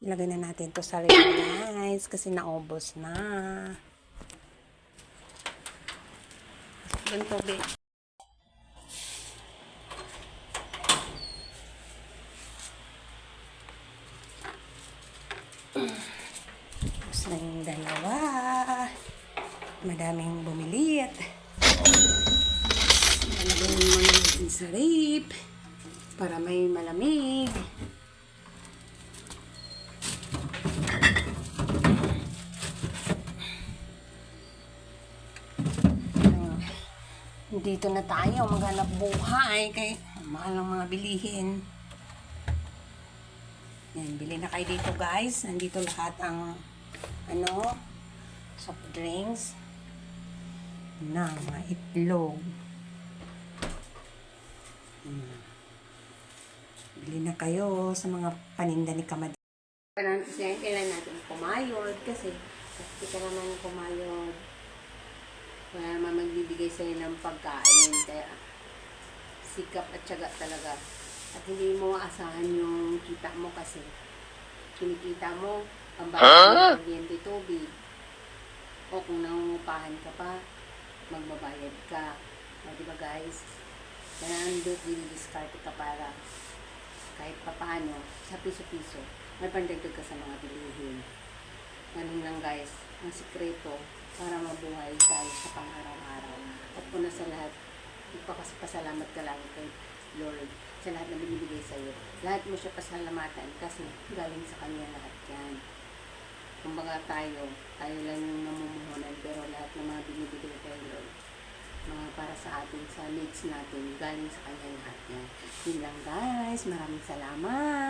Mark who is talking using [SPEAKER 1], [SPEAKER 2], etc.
[SPEAKER 1] Ilagay na natin to sa ref guys kasi naubos na. Ganito be. Tapos na yung dalawa. Madaming bumili at lalagyan mo natin sa ref para may malamig. Dito na tayo maghanap buhay kay mahal ng mga bilihin. Yan, bili na kayo dito guys. Nandito lahat ang soft drinks na mga itlog. Bili na kayo sa mga paninda ni Kamad. Kailan natin kumayod kasi hindi ka naman kumayod. Wala naman magbibigay sa'yo ng pagkain. Kaya sikap at tiyaga talaga. At hindi mo aasahan yung kita mo kasi kinikita mo ang bayad ng kuryente, tubig. O kung nangungupahan ka pa, magbabayad ka. O diba guys? Kaya dinidiscard ka para kahit papaano, sa piso-piso, may pandagdag ka sa mga bilihin. Ganun lang guys, ang sikreto para mabuhay tayo sa pang-araw-araw. At una sa lahat, ipapasalamat ka lang kay Lord sa lahat na binibigay sa iyo. Lahat mo siya pasalamatan kasi galing sa Kanya lahat yan. Kumbaga tayo lang yung namumuhunan, pero lahat ng mga binibigay kay Lord, mga para sa atin, sa needs natin, galing sa Kanya lahat yan. Yun lang guys, maraming salamat!